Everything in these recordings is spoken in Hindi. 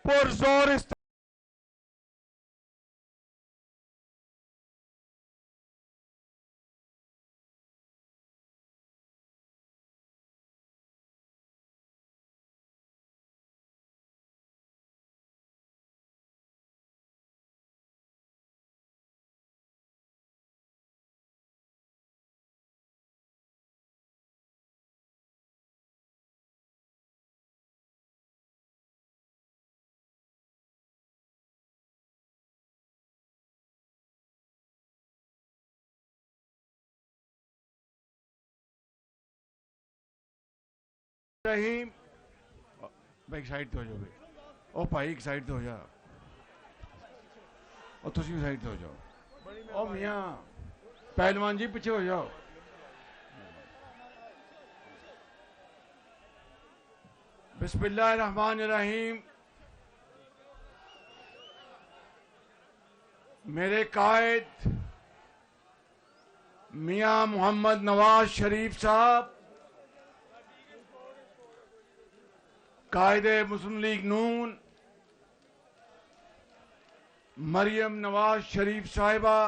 पुरजोर रहीम भाई एक साइड तो हो जाओ भाई। ओ भाई एक साइड तो हो जा और तुम साइड तो हो जाओ। ओ मियाँ पहलवान जी पीछे हो जाओ। बिस्मिल्लाहिर्रहमानिर्रहीम। मेरे कायद मियाँ मोहम्मद नवाज शरीफ साहब, कायदे मुस्लिम लीग नून मरियम नवाज शरीफ साहिबा,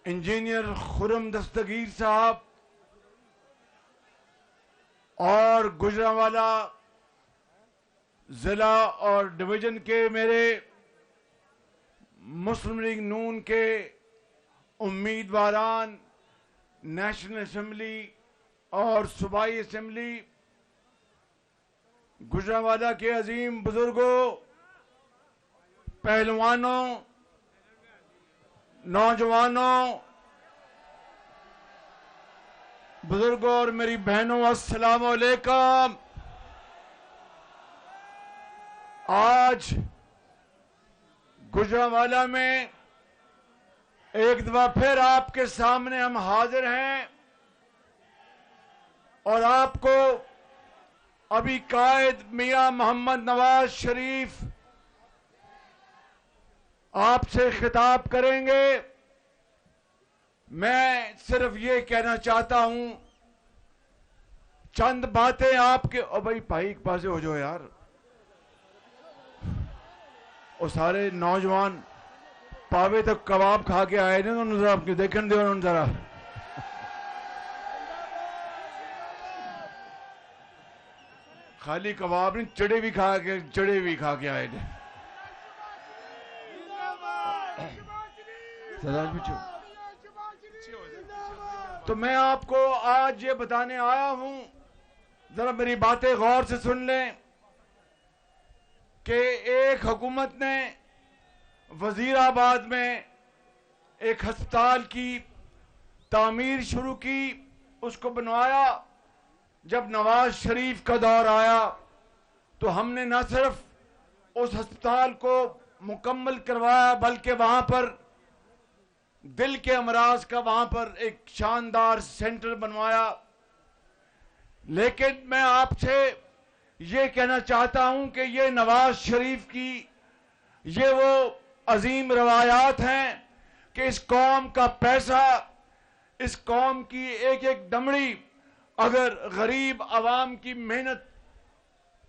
इंजीनियर खुरम दस्तगीर साहब और गुजरांवाला जिला और डिवीजन के मेरे मुस्लिम लीग नून के उम्मीदवारान, नेशनल असेंबली और सूबाई असेंबली, गुजरांवाला के अजीम बुजुर्गों, पहलवानों, नौजवानों, बुजुर्गों और मेरी बहनों, अस्सलाम वालेकुम। आज गुजरांवाला में एक दफा फिर आपके सामने हम हाजिर हैं और आपको अभी कायद मियां मोहम्मद नवाज शरीफ आपसे खिताब करेंगे। मैं सिर्फ ये कहना चाहता हूं, चंद बातें आपके। ओ भाई एक पास हो जाओ यार। और सारे नौजवान पावे तक कबाब खा के आए ने, उन्होंने जरा आपके देखने दो उन्होंने जरा। खाली कबाब नहीं, चढ़े भी खा के आए थे। तो मैं आपको आज ये बताने आया हूं, जरा मेरी बातें गौर से सुन लें कि एक हुकूमत ने वजीराबाद में एक अस्पताल की तामीर शुरू की, उसको बनवाया। जब नवाज शरीफ का दौर आया तो हमने न सिर्फ उस अस्पताल को मुकम्मल करवाया, बल्कि वहां पर दिल के अमराज का वहां पर एक शानदार सेंटर बनवाया। लेकिन मैं आपसे ये कहना चाहता हूं कि ये नवाज शरीफ की ये वो अजीम रवायात हैं कि इस कौम का पैसा, इस कौम की एक एक दमड़ी अगर गरीब आवाम की मेहनत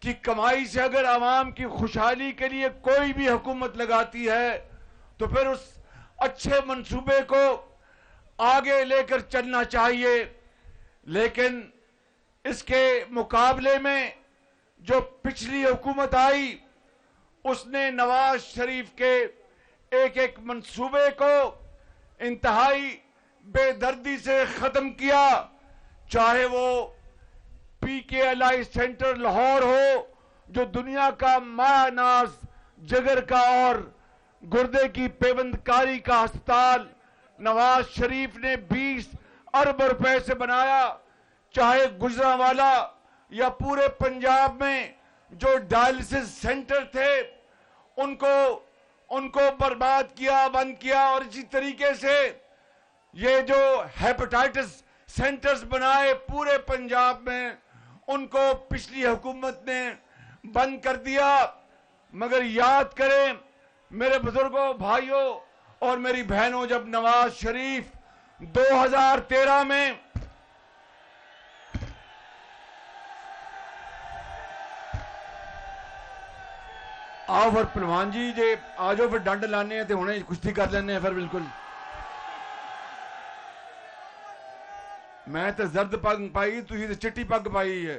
की कमाई से अगर आवाम की खुशहाली के लिए कोई भी हुकूमत लगाती है तो फिर उस अच्छे मंसूबे को आगे लेकर चलना चाहिए। लेकिन इसके मुकाबले में जो पिछली हुकूमत आई उसने नवाज शरीफ के एक एक मंसूबे को इंतहाई बेदर्दी से खत्म किया। चाहे वो PKLI सेंटर लाहौर हो, जो दुनिया का मायानाज जिगर का और गुर्दे की पेवंदकारी का अस्पताल नवाज शरीफ ने 20 अरब रुपए से बनाया। चाहे गुजरांवाला या पूरे पंजाब में जो डायलिसिस सेंटर थे उनको बर्बाद किया, बंद किया। और इसी तरीके से ये जो हेपेटाइटिस सेंटर्स बनाए पूरे पंजाब में, उनको पिछली हुकूमत ने बंद कर दिया। मगर याद करें मेरे बुजुर्गों, भाइयों और मेरी बहनों, जब नवाज शरीफ 2013 में आओ फिर पहलवान जी जे आ जाओ, फिर डंड लाने ते हुणे कुश्ती कर लेने फिर। बिल्कुल मैं तो जर्द पग पाई, तुसी तो चिट्टी पग पाई है।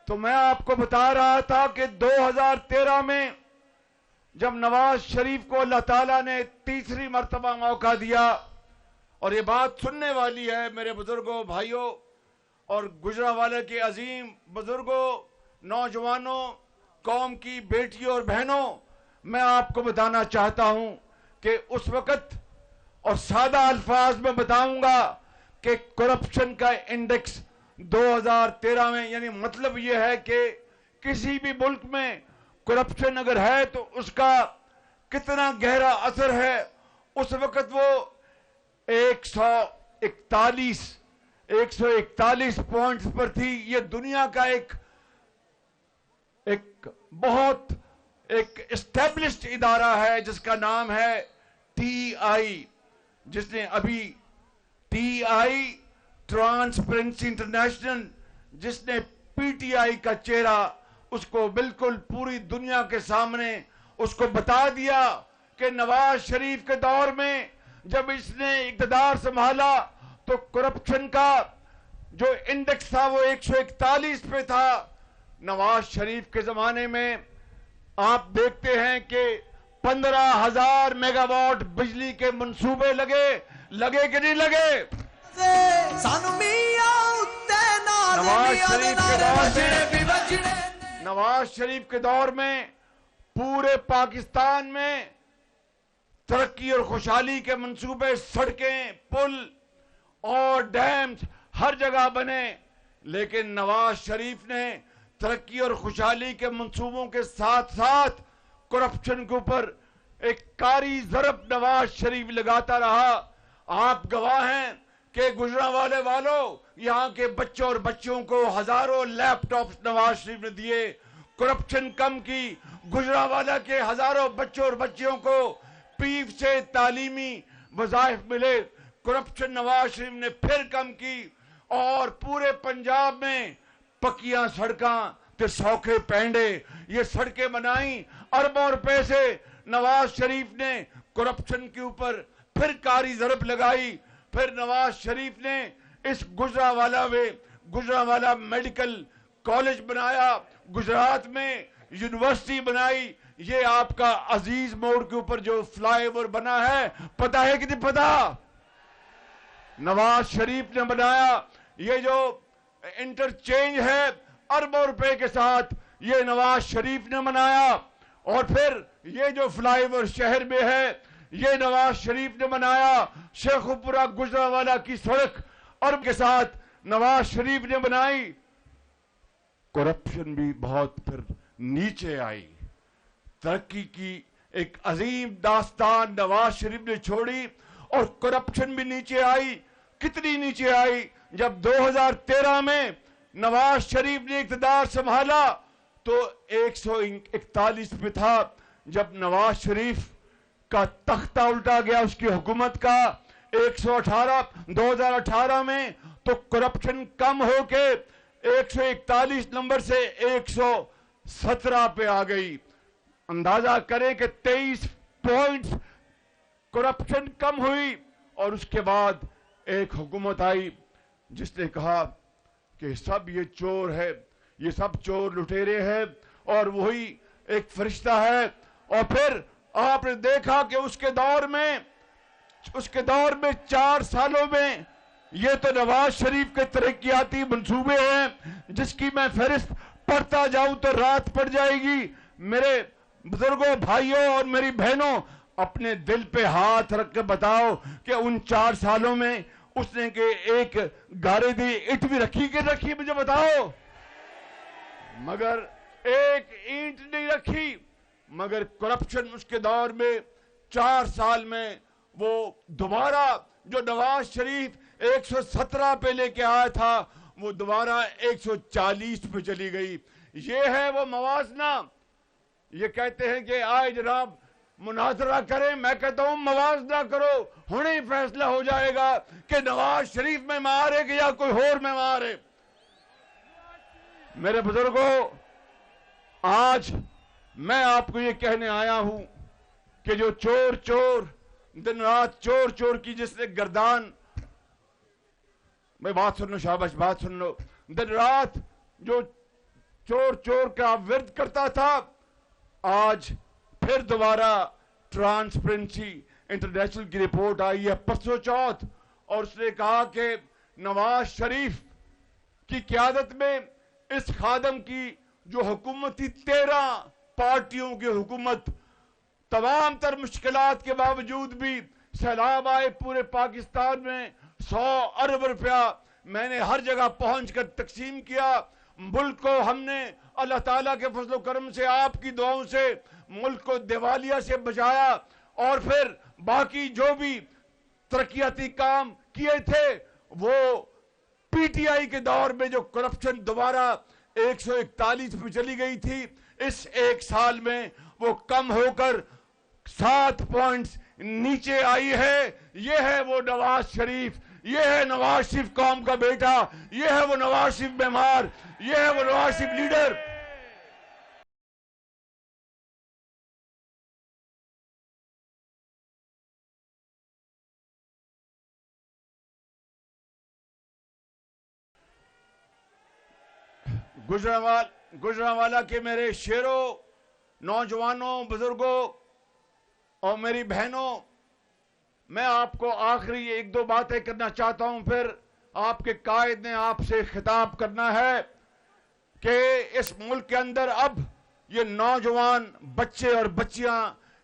तो मैं आपको बता रहा था कि 2013 में जब नवाज शरीफ को अल्लाह ताला ने तीसरी मर्तबा मौका दिया, और ये बात सुनने वाली है मेरे बुजुर्गों, भाइयों और गुजरांवाले के अजीम बुजुर्गों, नौजवानों, कौम की बेटियों और बहनों, मैं आपको बताना चाहता हूं कि उस वक्त, और सादा अल्फाज में बताऊंगा कि करप्शन का इंडेक्स 2013 में, यानी मतलब यह है कि किसी भी मुल्क में करप्शन अगर है तो उसका कितना गहरा असर है, उस वक्त वो 141 पॉइंट्स पर थी। ये दुनिया का एक बहुत एस्टेब्लिश्ड इदारा है जिसका नाम है TI, जिसने अभी TI ट्रांसपेरेंसी इंटरनेशनल, जिसने PTI का चेहरा उसको बिल्कुल पूरी दुनिया के सामने उसको बता दिया कि नवाज शरीफ के दौर में जब इसने इक़्तिदार संभाला तो करप्शन का जो इंडेक्स था वो 141 पे था। नवाज शरीफ के जमाने में आप देखते हैं कि 15,000 मेगावाट बिजली के मंसूबे लगे कि नहीं लगे? नवाज शरीफ के दौर में पूरे पाकिस्तान में तरक्की और खुशहाली के मंसूबे, सड़कें, पुल और डैम्स हर जगह बने। लेकिन नवाज शरीफ ने तरक्की और खुशहाली के मंसूबों के साथ साथ करप्शन के ऊपर एक कारी ज़रब नवाज शरीफ लगाता रहा। आप गवाह हैं कि गुजरांवाले वालों, यहाँ के बच्चों और बच्चियों को हजारों लैपटॉप्स नवाज शरीफ ने दिए, करप्शन कम की। गुजरांवाला के हजारों बच्चों और बच्चियों को पीफ से तालीमी वज़ाइफ मिले, करप्शन नवाज शरीफ ने फिर कम की। और पूरे पंजाब में पक्कियां सड़कां ते सौखे पैंडे, ये सड़कें बनाई। अरबों रुपए से नवाज शरीफ ने करप्शन के ऊपर फिर कारी ज़रब लगाई। फिर नवाज शरीफ ने इस गुजरांवाला मेडिकल कॉलेज बनाया, गुजरात में यूनिवर्सिटी बनाई। ये आपका अजीज मोड़ के ऊपर जो फ्लाईओवर बना है, पता है कि नहीं पता? नवाज शरीफ ने बनाया। ये जो इंटरचेंज है अरबों रुपए के साथ, ये नवाज शरीफ ने बनाया। और फिर ये जो फ्लाईओवर शहर में है, ये नवाज शरीफ ने बनाया। शेखुपुरा गुजरांवाला की सड़क अरब के साथ नवाज शरीफ ने बनाई। करप्शन भी बहुत फिर नीचे आई। तरक्की की एक अजीम दास्तान नवाज शरीफ ने छोड़ी और करप्शन भी नीचे आई। कितनी नीचे आई? जब 2013 में नवाज शरीफ ने इक़्तिदार संभाला तो 141 पे था। जब नवाज शरीफ का तख्ता उल्टा गया उसकी हुकूमत का 2018 में, तो करप्शन कम होके 141 नंबर से 117 पे आ गई। अंदाजा करें कि 23 पॉइंट्स करप्शन कम हुई। और उसके बाद एक हुकूमत आई जिसने कहा कि सब ये चोर है, ये सब चोर लुटेरे हैं और वही एक फरिश्ता है। और फिर आपने देखा कि उसके दौर में 4 सालों में ये तो नवाज शरीफ के तरक्याती मंसूबे हैं जिसकी मैं फहरिस्त पढ़ता जाऊं तो रात पड़ जाएगी। मेरे बुजुर्गों, भाइयों और मेरी बहनों, अपने दिल पे हाथ रख के बताओ कि उन 4 सालों में उसने के एक गारेदी ईंट भी रखी कि रखी? मुझे बताओ। मगर एक ईंट नहीं रखी। मगर करप्शन उसके दौर में 4 साल में वो दोबारा जो नवाज शरीफ 117 पे लेके आया था, वो दोबारा 140 पे चली गई। ये है वो मवाजना। ये कहते हैं कि आए जनाब मुनाजरा करें, मैं कहता हूं मवाजना करो, हुणे ही फैसला हो जाएगा कि नवाज शरीफ में मारे कि या कोई और में मारे। मेरे बुजुर्गों, आज मैं आपको ये कहने आया हूं कि जो चोर चोर दिन रात चोर चोर की जिसने गर्दान, मैं बात सुन लो शाबाश, बात सुन लो, दिन रात जो चोर चोर का विरोध करता था, आज फिर दोबारा ट्रांसपेरेंसी इंटरनेशनल की रिपोर्ट आई है परसों चौथ, और उसने कहा कि नवाज शरीफ की क़यादत में इस खादम की जो हुकूमत थी, 13 पार्टियों की हुकूमत, तमाम तर मुश्किलात के बावजूद भी सैलाब आए पूरे पाकिस्तान में, 100 अरब रुपया मैंने हर जगह पहुंचकर तकसीम किया। मुल्क को हमने अल्लाह ताला के फजल करम से, आपकी दुआओं से मुल्क को दिवालिया से बचाया, और फिर बाकी जो भी तरक्याती काम किए थे वो पीटीआई के दौर में जो करप्शन दोबारा 141 पे चली गई थी, इस एक साल में वो कम होकर 7 पॉइंट्स नीचे आई है। ये है वो नवाज शरीफ, ये है नवाज शरीफ कौम का बेटा, ये है वो नवाज शरीफ बीमार, ये है वो नवाज शरीफ लीडर। गुजरांवाला के मेरे शेरों, नौजवानों, बुजुर्गों और मेरी बहनों, मैं आपको आखिरी 1-2 बातें करना चाहता हूं, फिर आपके कायद ने आपसे खिताब करना है कि इस मुल्क के अंदर अब ये नौजवान बच्चे और बच्चियां,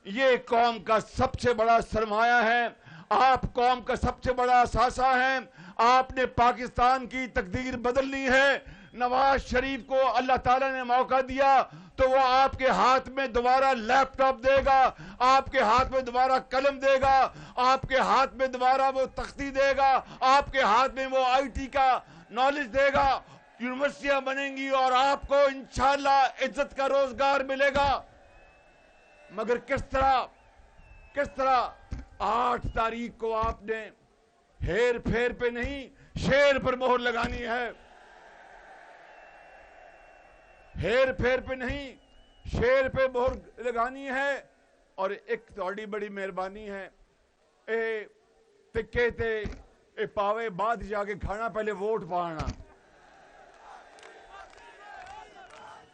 ये कौम का सबसे बड़ा सरमाया है, आप कौम का सबसे बड़ा असासा हैं। आपने पाकिस्तान की तकदीर बदलनी है। नवाज शरीफ को अल्लाह ताला ने मौका दिया तो वो आपके हाथ में दोबारा लैपटॉप देगा, आपके हाथ में दोबारा कलम देगा, आपके हाथ में दोबारा वो तख्ती देगा, आपके हाथ में वो आईटी का नॉलेज देगा, यूनिवर्सिटियां बनेंगी और आपको इंशाअल्लाह इज्जत का रोजगार मिलेगा। मगर किस तरह 8 तारीख को आपने हेर फेर पे नहीं, शेर पर मोहर लगानी है। हेर फेर पे नहीं, शेर पे मोहर लगानी है। और एक थोड़ी बड़ी मेहरबानी है, ए टिक्के ते ए पावे बाद जाके खाना, पहले वोट पाना।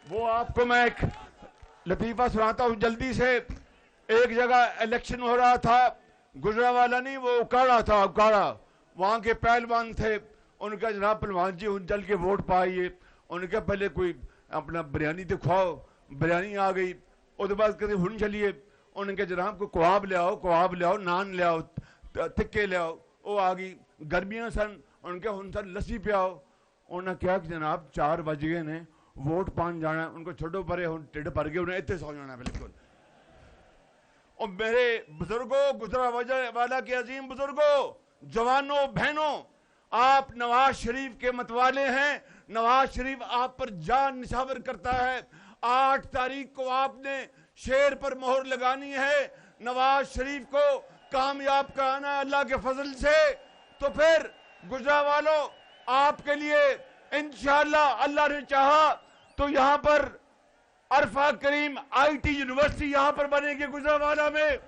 वो आपको मैं एक लतीफा सुनाता हूं जल्दी से। एक जगह इलेक्शन हो रहा था, गुजरांवाला नहीं, वो उकाड़ा था, उकाड़ा, वहां के पहलवान थे। उनका जनाब पहलवान जी चल के वोट पाइए। उनका पहले कोई अपना बिरयानी तो खाओ, बिरयानी आ गई। उसके बाद कहते हुन चलिए, उनके जनाब को कबाब ले आओ, नान ले आओ, टिक्के ले आओ। वो आ गई, गर्मियां सन, उनके हुन सन लस्सी पियाओ। उन्हें क्या कि जनाब 4 बज गए ने, वोट पान जाना है। उनको छोड़ो परे, हुन टिड भर गए, उन्हें इतने सौ जाना बिल्कुल। और मेरे बुजुर्गों, गुजरांवाला के अजीम बुजुर्गों, जवानों, बहनों, आप नवाज शरीफ के मतवाले हैं। नवाज शरीफ आप पर जान निछावर करता है। 8 तारीख को आपने शेर पर मोहर लगानी है। नवाज शरीफ को कामयाब कराना है अल्लाह के फजल से। तो फिर गुजरांवालों, आपके लिए इंशाअल्लाह अल्लाह ने चाहा तो यहां पर अरफा करीम आईटी यूनिवर्सिटी यहां पर बनेगी गुजरांवाला में,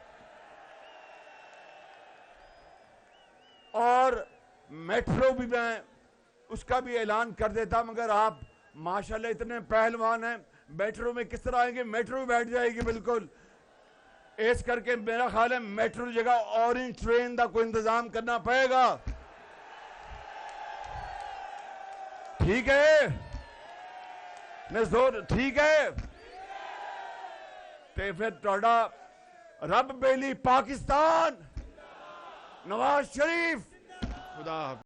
और मेट्रो भी मैं उसका भी ऐलान कर देता। मगर आप माशाल्लाह इतने पहलवान हैं, मेट्रो में किस तरह आएंगे? मेट्रो में बैठ जाएगी बिल्कुल। इस करके मेरा ख्याल है मेट्रो की जगह ऑरेंज ट्रेन का कोई इंतजाम करना पड़ेगा। ठीक है नजोर, ठीक है। तो फिर थोड़ा रब बेली पाकिस्तान, नवाज शरीफ, खुदा।